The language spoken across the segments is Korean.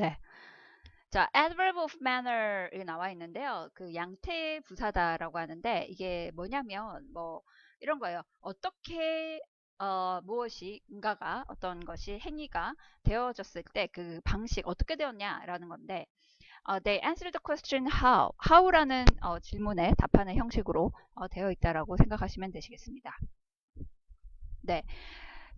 네. 자, adverb of manner이 나와 있는데요. 그 양태 부사다라고 하는데 이게 뭐냐면 뭐 이런 거예요. 어떻게 무엇인가가 어떤 것이 행위가 되어졌을 때 그 방식 어떻게 되었냐라는 건데 they answer the question how. how라는 질문에 답하는 형식으로 되어 있다라고 생각하시면 되시겠습니다. 네.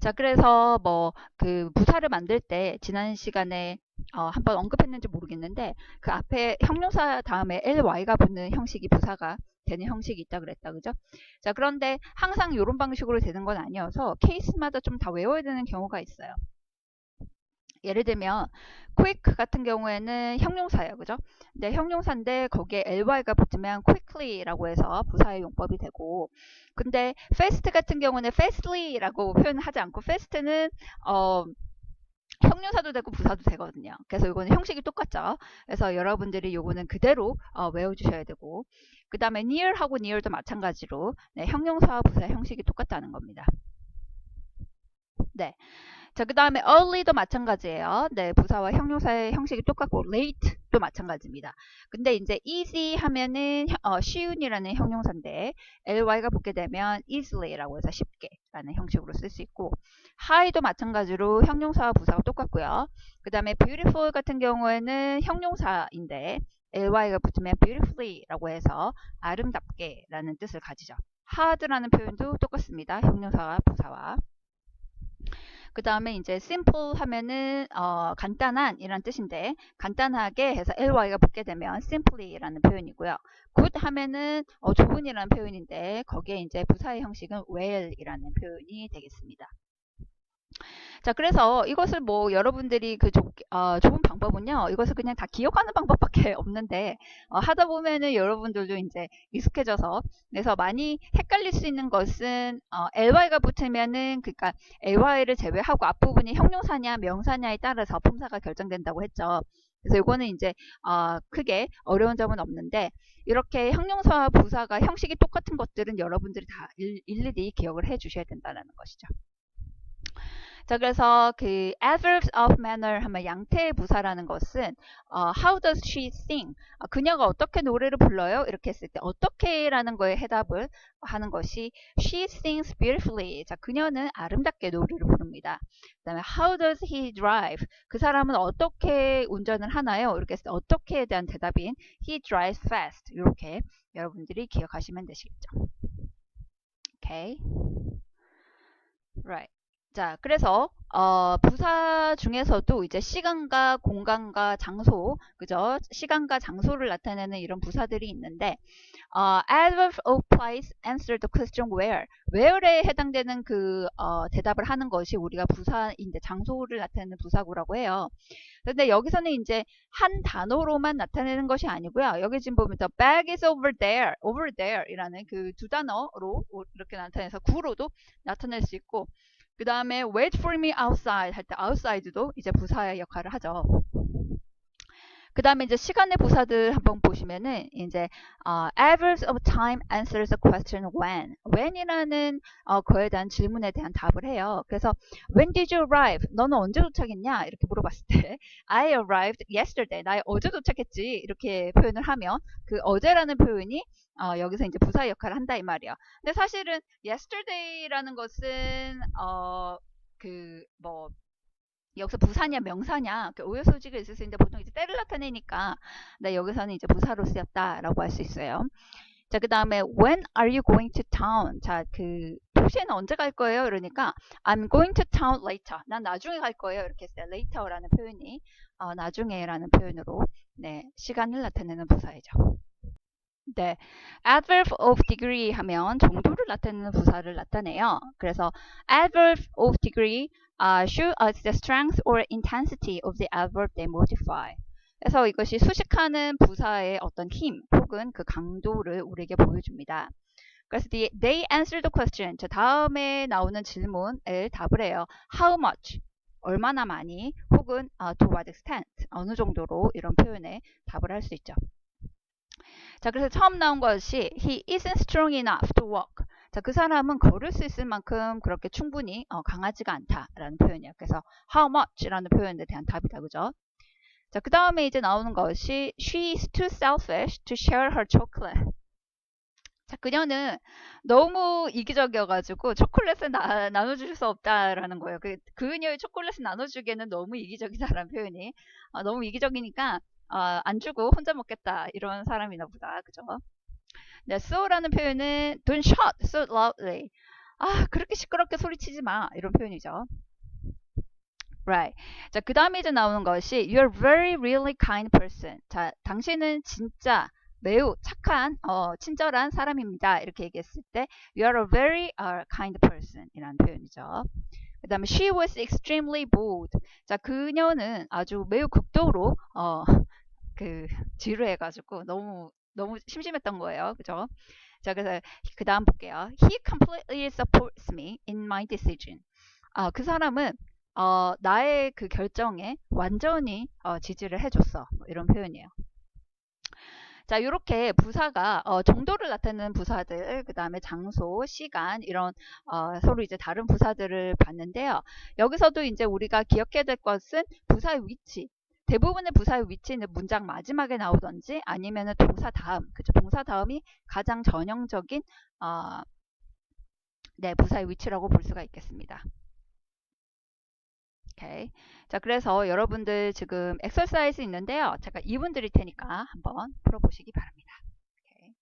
자, 그래서 뭐 그 부사를 만들 때 지난 시간에 한번 언급했는지 모르겠는데 그 앞에 형용사 다음에 ly가 붙는 형식이 부사가 되는 형식이 있다 그랬다 그죠? 자, 그런데 항상 이런 방식으로 되는 건 아니어서 케이스마다 좀 다 외워야 되는 경우가 있어요. 예를 들면 quick 같은 경우에는 형용사예요, 그죠? 근데 형용사인데 거기에 ly가 붙으면 quickly라고 해서 부사의 용법이 되고, 근데 fast 같은 경우는 fastly라고 표현하지 않고 fast는 형용사도 되고 부사도 되거든요. 그래서 이거는 형식이 똑같죠. 그래서 여러분들이 요거는 그대로 외워주셔야 되고, 그 다음에 near하고 near도 마찬가지로 네, 형용사와 부사의 형식이 똑같다는 겁니다. 네. 자, 그 다음에 early도 마찬가지예요. 네, 부사와 형용사의 형식이 똑같고 late도 마찬가지입니다. 근데 이제 easy 하면은 쉬운이라는 형용사인데 ly가 붙게 되면 easily라고 해서 쉽게라는 형식으로 쓸 수 있고 high도 마찬가지로 형용사와 부사가 똑같고요. 그 다음에 beautiful 같은 경우에는 형용사인데 ly가 붙으면 beautifully라고 해서 아름답게라는 뜻을 가지죠. hard라는 표현도 똑같습니다. 형용사와 부사와. 그 다음에 이제 simple 하면은 간단한 이란 뜻인데 간단하게 해서 ly가 붙게 되면 simply라는 표현이고요. good 하면은 좋은이라는 표현인데 거기에 이제 부사의 형식은 well이라는 표현이 되겠습니다. 자, 그래서 이것을 뭐 여러분들이 좋은 방법은요. 이것을 그냥 다 기억하는 방법밖에 없는데 하다 보면은 여러분들도 이제 익숙해져서 그래서 많이 헷갈릴 수 있는 것은 ly가 붙으면은 그러니까 ly를 제외하고 앞부분이 형용사냐 명사냐에 따라서 품사가 결정된다고 했죠. 그래서 이거는 이제 크게 어려운 점은 없는데 이렇게 형용사와 부사가 형식이 똑같은 것들은 여러분들이 다 일일이 기억을 해 주셔야 된다는 것이죠. 자, 그래서 그 adverbs of manner 하면 양태의 부사라는 것은 how does she sing? 그녀가 어떻게 노래를 불러요? 이렇게 했을 때 어떻게라는 거에 해답을 하는 것이 she sings beautifully. 자, 그녀는 아름답게 노래를 부릅니다. 그다음에 how does he drive? 그 사람은 어떻게 운전을 하나요? 이렇게 했을 때 어떻게에 대한 대답인 he drives fast. 이렇게 여러분들이 기억하시면 되시겠죠. Okay. Right. 자, 그래서 부사 중에서도 이제 시간과 공간과 장소, 그죠? 시간과 장소를 나타내는 이런 부사들이 있는데 adverb of place answer the question where. where에 해당되는 그 대답을 하는 것이 우리가 부사인데 장소를 나타내는 부사구라고 해요. 근데 여기서는 이제 한 단어로만 나타내는 것이 아니고요. 여기 지금 보면 the bag is over there 이라는 그 두 단어로 이렇게 나타내서 구로도 나타낼 수 있고 그 다음에 wait for me outside 할 때 outside도 이제 부사의 역할을 하죠. 그 다음에 이제 시간의 부사들 한번 보시면은 이제 adverbs of time answers the question when. when이라는 거에 대한 질문에 대한 답을 해요. 그래서 when did you arrive? 너는 언제 도착했냐? 이렇게 물어봤을 때 I arrived yesterday. 나 어제 도착했지. 이렇게 표현을 하면 그 어제라는 표현이 여기서 이제 부사의 역할을 한다 이 말이에요. 근데 사실은 yesterday라는 것은 여기서 부사냐 명사냐 오해 소지가 있을 수 있는데 보통 이제 때를 나타내니까 네, 여기서는 이제 부사로 쓰였다라고 할 수 있어요. 자, 그 다음에 when are you going to town? 자, 그 도시에는 언제 갈 거예요? 이러니까 I'm going to town later. 난 나중에 갈 거예요. 이렇게 했을 때 later라는 표현이 나중에라는 표현으로 네, 시간을 나타내는 부사이죠. 네, adverb of degree 하면 정도를 나타내는 부사를 나타내요. 그래서 adverb of degree show us the strength or intensity of the adverb they modify. 그래서 이것이 수식하는 부사의 어떤 힘 혹은 그 강도를 우리에게 보여줍니다. 그래서 they answer the question. 저 다음에 나오는 질문을 답을 해요. How much? 얼마나 많이 혹은 to what extent? 어느 정도로 이런 표현에 답을 할 수 있죠. 자, 그래서 처음 나온 것이 he isn't strong enough to walk. 자, 그 사람은 걸을 수 있을 만큼 그렇게 충분히 강하지가 않다라는 표현이에요. 그래서 how much라는 표현에 대한 답이다, 그죠? 자, 그 다음에 이제 나오는 것이 she's too selfish to share her chocolate. 자, 그녀는 너무 이기적이어가지고 초콜릿을 나눠줄 수 없다라는 거예요. 그녀의 초콜릿을 나눠주기에는 너무 이기적이다라는 표현이 너무 이기적이니까 안 주고 혼자 먹겠다 이런 사람이나 보다. 그죠? 네, so라는 표현은 don't shout so loudly. 그렇게 시끄럽게 소리치지 마 이런 표현이죠. Right. 자, 그 다음에 이제 나오는 것이 You're very really kind person. 자, 당신은 진짜 매우 착한, 친절한 사람입니다. 이렇게 얘기했을 때 You're a very kind person 이라는 표현이죠. 그 다음에 She was extremely bold. 자, 그녀는 아주 매우 극도로 지루해가지고 너무 심심했던 거예요. 그죠? 자, 그래서 그 다음 볼게요. He completely supports me in my decision. 그 사람은 나의 그 결정에 완전히 지지를 해줬어. 뭐 이런 표현이에요. 자, 이렇게 부사가 정도를 나타내는 부사들, 그 다음에 장소, 시간 이런 서로 이제 다른 부사들을 봤는데요. 여기서도 이제 우리가 기억해야 될 것은 부사의 위치. 대부분의 부사의 위치는 문장 마지막에 나오던지 아니면은 동사 다음, 그죠? 동사 다음이 가장 전형적인 네, 부사의 위치라고 볼 수가 있겠습니다. 오케이. 자, 그래서 여러분들 지금 엑서사이즈 있는데요. 제가 2분 드릴 테니까 한번 풀어보시기 바랍니다. 오케이.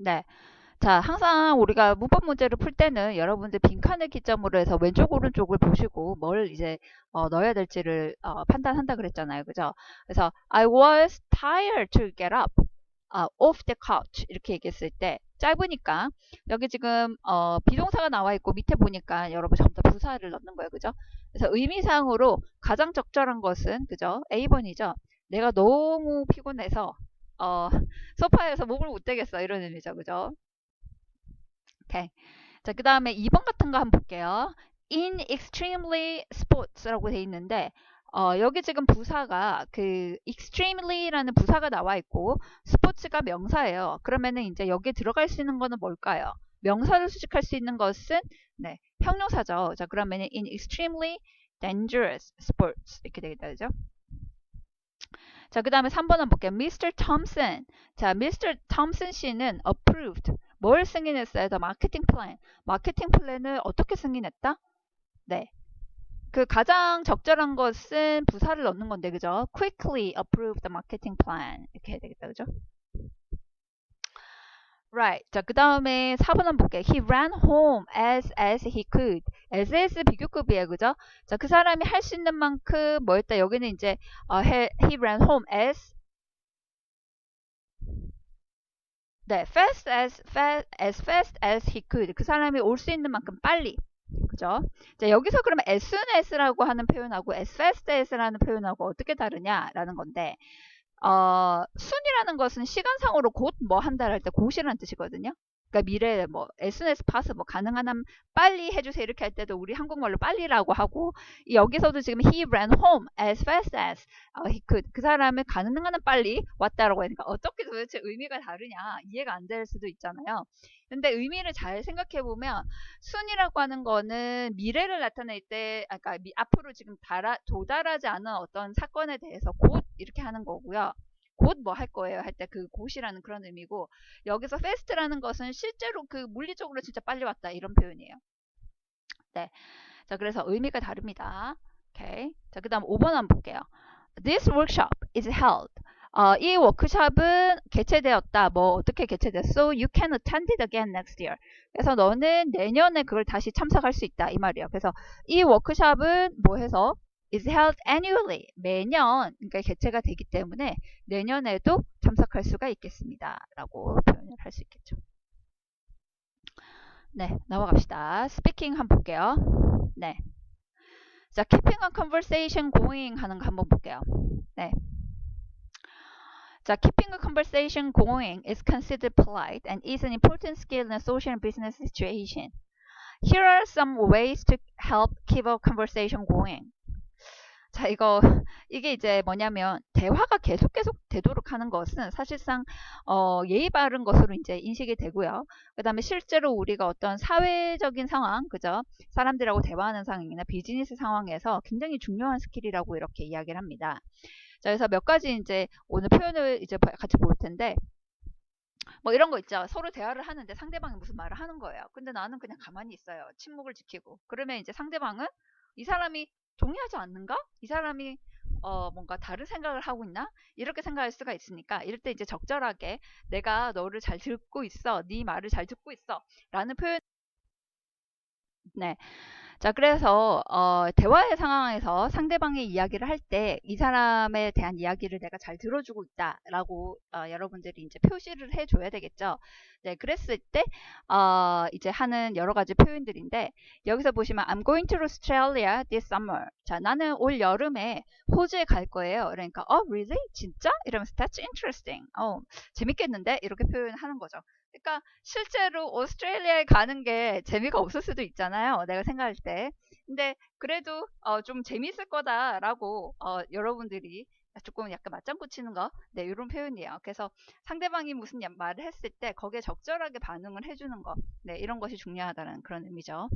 네. 자, 항상 우리가 문법 문제를 풀 때는 여러분들 빈칸을 기점으로 해서 왼쪽 오른쪽을 보시고 뭘 이제 넣어야 될지를 판단한다 그랬잖아요. 그죠? 그래서 I was tired to get up off the couch 이렇게 얘기했을 때 짧으니까 여기 지금 비동사가 나와 있고 밑에 보니까 여러분 전부 다 부사를 넣는 거예요. 그죠? 그래서 의미상으로 가장 적절한 것은 그죠? A번이죠. 내가 너무 피곤해서 어, 소파에서 몸을 못 대겠어 이런 의미죠. 그죠? 오케이. 자, 그 다음에 2번 같은 거 한번 볼게요. In extremely sports라고 돼 있는데, 여기 지금 부사가 그 extremely라는 부사가 나와 있고, 스포츠가 명사예요. 그러면은 이제 여기에 들어갈 수 있는 거는 뭘까요? 명사를 수식할 수 있는 것은, 네, 형용사죠. 자, 그러면은 in extremely dangerous sports. 이렇게 되겠다, 그죠? 자, 그 다음에 3번 한번 볼게요. Mr. Thompson. 자, Mr. Thompson 씨는 approved. 뭘 승인했어요? The marketing plan. 마케팅 플랜을 어떻게 승인했다? 네. 그 가장 적절한 것은 부사를 넣는 건데, 그죠? Quickly approved the marketing plan. 이렇게 해야 되겠다, 그죠? Right. 자, 그 다음에 4번 한번 볼게요. He ran home as he could. as 비교급이에요, 그죠? 자, 그 사람이 할 수 있는 만큼 뭐였다? 여기는 이제 he ran home as 네, fast as he could. 그 사람이 올 수 있는 만큼 빨리. 그죠? 자, 여기서 그러면 as soon as라고 하는 표현하고 as fast as라는 표현하고 어떻게 다르냐라는 건데, soon이라는 것은 시간상으로 곧 뭐 한다를 할 때 곧이라는 뜻이거든요. 그러니까 미래에 뭐 as soon as possible 뭐 가능한 한 빨리 해주세요 이렇게 할 때도 우리 한국말로 빨리라고 하고 여기서도 지금 he ran home as fast as he could 그 사람은 가능한 한 빨리 왔다라고 하니까 어떻게 도대체 의미가 다르냐 이해가 안 될 수도 있잖아요. 근데 의미를 잘 생각해 보면 soon이라고 하는 거는 미래를 나타낼 때 그러니까 앞으로 지금 도달하지 않은 어떤 사건에 대해서 곧 이렇게 하는 거고요. 곧 뭐 할 거예요 할 때 그 곧이라는 그런 의미고 여기서 fast라는 것은 실제로 그 물리적으로 진짜 빨리 왔다 이런 표현이에요. 네. 자, 그래서 의미가 다릅니다. 오케이. 자, 그다음 5번 한번 볼게요. This workshop is held. 이 워크숍은 개최되었다. 뭐 어떻게 개최됐어? You can attend it again next year. 그래서 너는 내년에 그걸 다시 참석할 수 있다 이 말이에요. 그래서 이 워크숍은 뭐 해서 is held annually. 매년 그러니까 개최가 되기 때문에 내년에도 참석할 수가 있겠습니다. 라고 표현을 할 수 있겠죠. 네, 넘어갑시다. 스피킹 한번 볼게요. 네. 자, keeping a conversation going 하는 거 한번 볼게요. 네. 자, keeping a conversation going is considered polite and is an important skill in a social and business situation. Here are some ways to help keep a conversation going. 자, 이게 이제 뭐냐면, 대화가 계속 되도록 하는 것은 사실상, 예의 바른 것으로 이제 인식이 되고요. 그 다음에 실제로 우리가 어떤 사회적인 상황, 그죠? 사람들하고 대화하는 상황이나 비즈니스 상황에서 굉장히 중요한 스킬이라고 이렇게 이야기를 합니다. 자, 그래서 몇 가지 이제 오늘 표현을 이제 같이 볼 텐데, 뭐 이런 거 있죠. 서로 대화를 하는데 상대방이 무슨 말을 하는 거예요. 근데 나는 그냥 가만히 있어요. 침묵을 지키고. 그러면 이제 상대방은 이 사람이 동의하지 않는가? 이 사람이 뭔가 다른 생각을 하고 있나? 이렇게 생각할 수가 있으니까 이럴 때 이제 적절하게 내가 너를 잘 듣고 있어. 네 말을 잘 듣고 있어. 라는 표현 네. 자, 그래서 대화의 상황에서 상대방의 이야기를 할 때 이 사람에 대한 이야기를 내가 잘 들어주고 있다라고 여러분들이 이제 표시를 해줘야 되겠죠. 네, 그랬을 때 이제 하는 여러 가지 표현들인데 여기서 보시면 I'm going to Australia this summer. 자, 나는 올 여름에 호주에 갈 거예요. 그러니까 really? 진짜? 이러면서 that's interesting. 재밌겠는데? 이렇게 표현하는 거죠. 그러니까 실제로 오스트레일리아에 가는 게 재미가 없을 수도 있잖아요. 내가 생각할 때. 근데 그래도 좀 재밌을 거다라고 여러분들이 조금 약간 맞장구 치는 거, 네, 이런 표현이에요. 그래서 상대방이 무슨 말을 했을 때 거기에 적절하게 반응을 해주는 거, 네, 이런 것이 중요하다는 그런 의미죠.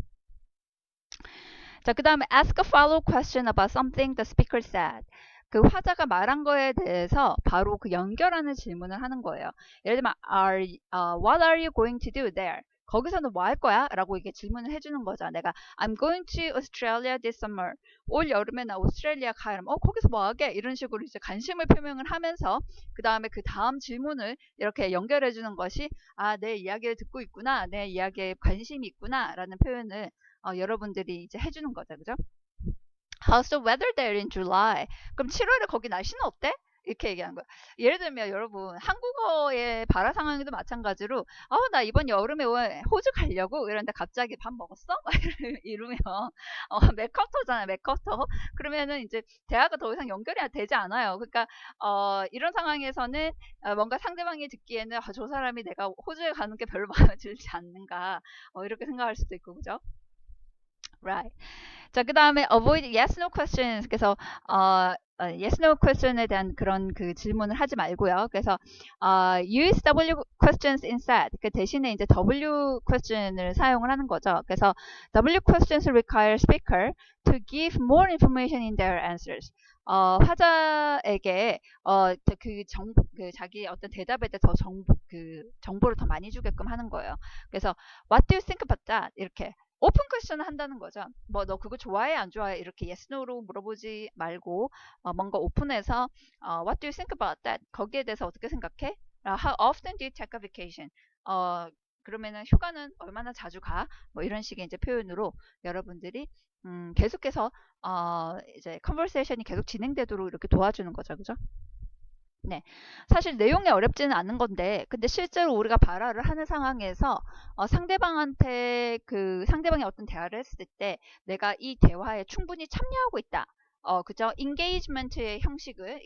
자, 그 다음에 ask a follow question about something the speaker said. 그 화자가 말한 거에 대해서 바로 그 연결하는 질문을 하는 거예요. 예를 들면 what are you going to do there? 거기서는 뭐 할 거야? 라고 이게 질문을 해주는 거죠. 내가 I'm going to Australia this summer. 올 여름에 나 오스트레일리아 가. 이러면 거기서 뭐 하게? 이런 식으로 이제 관심을 표명을 하면서 그 다음에 그 다음 질문을 이렇게 연결해 주는 것이 내 이야기를 듣고 있구나. 내 이야기에 관심이 있구나. 라는 표현을 여러분들이 이제 해주는 거죠. 그죠? How's the weather there in July? 그럼 7월에 거기 날씨는 어때? 이렇게 얘기하는 거야. 예를 들면 여러분 한국어의 발화 상황에도 마찬가지로 나 이번 여름에 호주 가려고 이러는데 갑자기 밥 먹었어? 막 이러면 맥커터잖아요. 맥커터. 그러면은 이제 대화가 더 이상 연결이 되지 않아요. 그러니까 이런 상황에서는 뭔가 상대방이 듣기에는 저 사람이 내가 호주에 가는 게 별로 마음에 들지 않는가 이렇게 생각할 수도 있고 그죠? Right. 자, 그 다음에 avoid yes no questions. 그래서 yes no question에 대한 그런 그 질문을 하지 말고요. 그래서 use W questions instead. 그 대신에 이제 W question을 사용을 하는 거죠. 그래서 W questions require speaker to give more information in their answers. 화자에게 그 자기 어떤 대답에 대해 더 정보를 더 많이 주게끔 하는 거예요. 그래서 what do you think about that? 이렇게 오픈 퀘스천을 한다는 거죠. 뭐 너 그거 좋아해 안 좋아해 이렇게 yes no로 물어보지 말고 뭔가 오픈해서 what do you think about that? 거기에 대해서 어떻게 생각해? How often do you take a vacation? 그러면은 휴가는 얼마나 자주 가? 뭐 이런 식의 이제 표현으로 여러분들이 계속해서 이제 컨버세이션이 계속 진행되도록 이렇게 도와주는 거죠. 그죠? 네. 사실 내용이 어렵지는 않은 건데, 근데 실제로 우리가 발화를 하는 상황에서, 상대방한테 상대방이 어떤 대화를 했을 때, 내가 이 대화에 충분히 참여하고 있다. 그죠? 인게이지먼트의 형식을,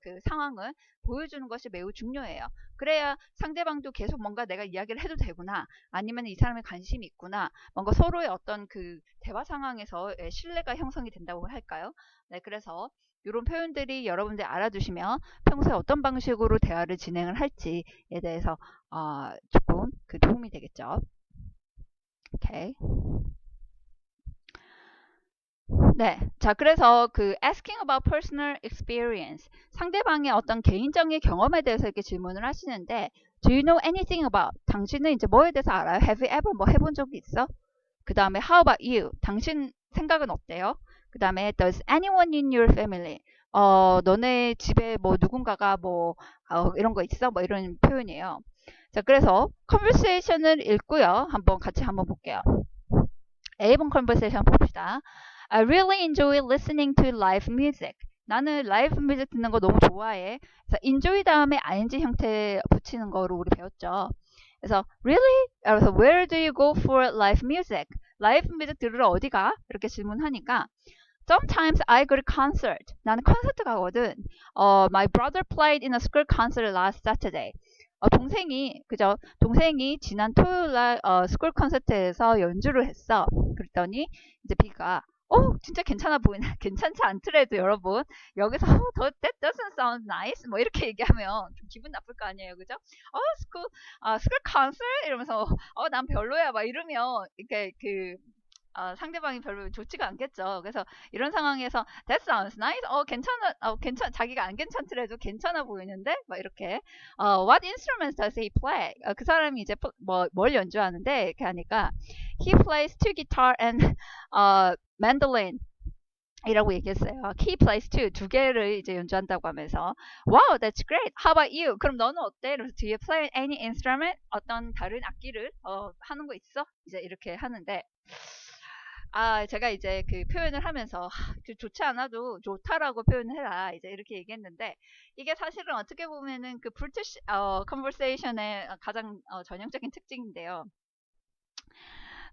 그 상황을 보여주는 것이 매우 중요해요. 그래야 상대방도 계속 뭔가 내가 이야기를 해도 되구나. 아니면 이 사람에 관심이 있구나. 뭔가 서로의 어떤 그 대화 상황에서 신뢰가 형성이 된다고 할까요? 네, 그래서 이런 표현들이 여러분들 알아두시면 평소에 어떤 방식으로 대화를 진행을 할지에 대해서 조금 도움이 되겠죠. 오케이. 네. 자, 그래서 asking about personal experience. 상대방의 어떤 개인적인 경험에 대해서 이렇게 질문을 하시는데, do you know anything about? 당신은 이제 뭐에 대해서 알아요? Have you ever 뭐 해본 적이 있어? 그 다음에 how about you? 당신 생각은 어때요? 그 다음에 does anyone in your family? 너네 집에 뭐 누군가가 뭐 이런 거 있어? 뭐 이런 표현이에요. 자, 그래서 conversation을 읽고요. 같이 한번 볼게요. A번 conversation 봅시다. I really enjoy listening to live music. 나는 라이브 뮤직 듣는 거 너무 좋아해. 그래서 enjoy 다음에 ing 형태 붙이는 거로 우리 배웠죠. 그래서 really? 그래서 where do you go for live music? 라이브 뮤직 들으러 어디 가? 이렇게 질문하니까 Sometimes I go to concert. 나는 콘서트 가거든. My brother played in a school concert last Saturday. 동생이 지난 토요일 날 스쿨 콘서트에서 연주를 했어. 그랬더니 이제 비가 진짜 괜찮아 보이네. 괜찮지 않더라도 여러분 여기서 that doesn't sound nice 뭐 이렇게 얘기하면 좀 기분 나쁠 거 아니에요. 그죠? 스쿨 콘서트 이러면서 난 별로야 막 이러면 이렇게 상대방이 별로 좋지가 않겠죠. 그래서 이런 상황에서 that sounds nice. 자기가 안 괜찮더라도 괜찮아 보이는데 막 이렇게 what instruments does he play? 그 사람이 이제 뭘 연주하는데 이렇게 하니까 he plays two guitar and mandolin. 이라고 얘기했어요. He plays 두 개를 이제 연주한다고 하면서 Wow, that's great. How about you? 그럼 너는 어때? 그래서 Do you play any instrument? 어떤 다른 악기를 하는 거 있어? 이제 이렇게 하는데 제가 이제 표현을 하면서 좋지 않아도 좋다라고 표현을 해라 이제 이렇게 얘기했는데 이게 사실은 어떻게 보면은 브리티시 컨버세이션의 가장 전형적인 특징인데요.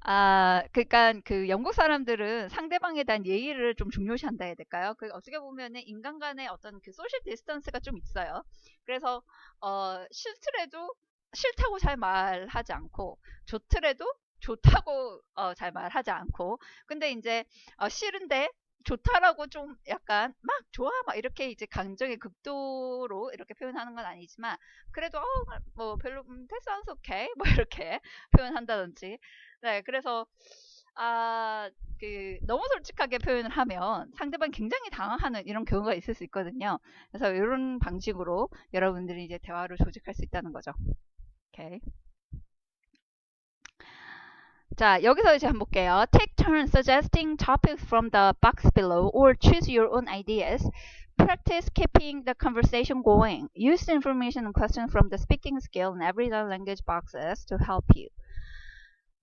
그러니까 영국 사람들은 상대방에 대한 예의를 좀 중요시한다 해야 될까요? 어떻게 보면은 인간 간의 어떤 소셜 디스턴스가 좀 있어요. 그래서 싫다고 잘 말하지 않고 좋더라도 좋다고 잘 말하지 않고 근데 이제 싫은데 좋다라고 좀 약간 막 좋아 막 이렇게 이제 감정의 극도로 이렇게 표현하는 건 아니지만 그래도 뭐 별로 that sounds okay 뭐 이렇게 표현한다든지 네 그래서 너무 솔직하게 표현을 하면 상대방이 굉장히 당황하는 이런 경우가 있을 수 있거든요. 그래서 이런 방식으로 여러분들이 이제 대화를 조직할 수 있다는 거죠. 오케이. 자, 여기서 이제 한번 볼게요. Take turns suggesting topics from the box below or choose your own ideas. Practice keeping the conversation going. Use the information and questions from the speaking skill and everyday language boxes to help you.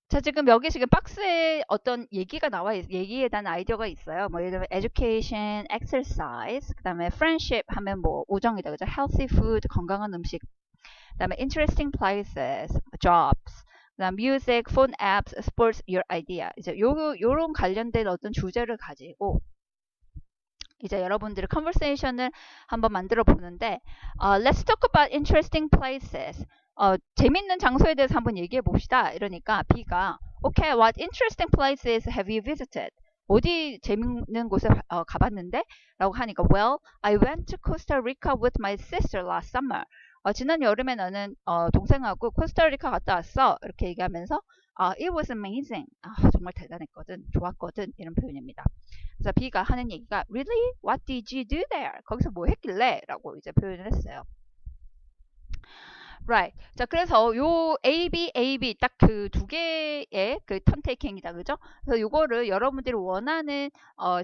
자, 지금 여기 지금 박스에 어떤 얘기가 얘기에 대한 아이디어가 있어요. 뭐 예를 들면 education, exercise, 그 다음에 friendship 하면 뭐 우정이다, 그죠? healthy food, 건강한 음식, 그 다음에 interesting places, jobs, 그 다음 music, phone apps, sports, your idea. 이제 요런 관련된 어떤 주제를 가지고 이제 여러분들의 컨버세이션을 한번 만들어 보는데 let's talk about interesting places. 재밌는 장소에 대해서 한번 얘기해 봅시다. 이러니까 B가 Okay, what interesting places have you visited? 어디 재밌는 곳에 가봤는데? 라고 하니까 Well, I went to Costa Rica with my sister last summer. 지난 여름에 나는 동생하고 코스타리카 갔다 왔어. 이렇게 얘기하면서 it was amazing. 정말 대단했거든. 좋았거든. 이런 표현입니다. 그래서 B가 하는 얘기가 Really? What did you do there? 거기서 뭐 했길래? 라고 이제 표현을 했어요. Right. 자, 그래서 요 A, B 딱 그 두 개의 그 턴테이킹이다. 그죠? 그래서 요거를 여러분들이 원하는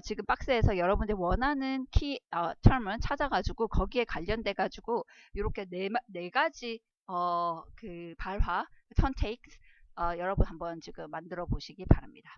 지금 박스에서 여러분들이 원하는 키 term을 찾아가지고 거기에 관련돼 가지고 요렇게 네 가지 그 발화 턴테이크 여러분 한번 지금 만들어 보시기 바랍니다.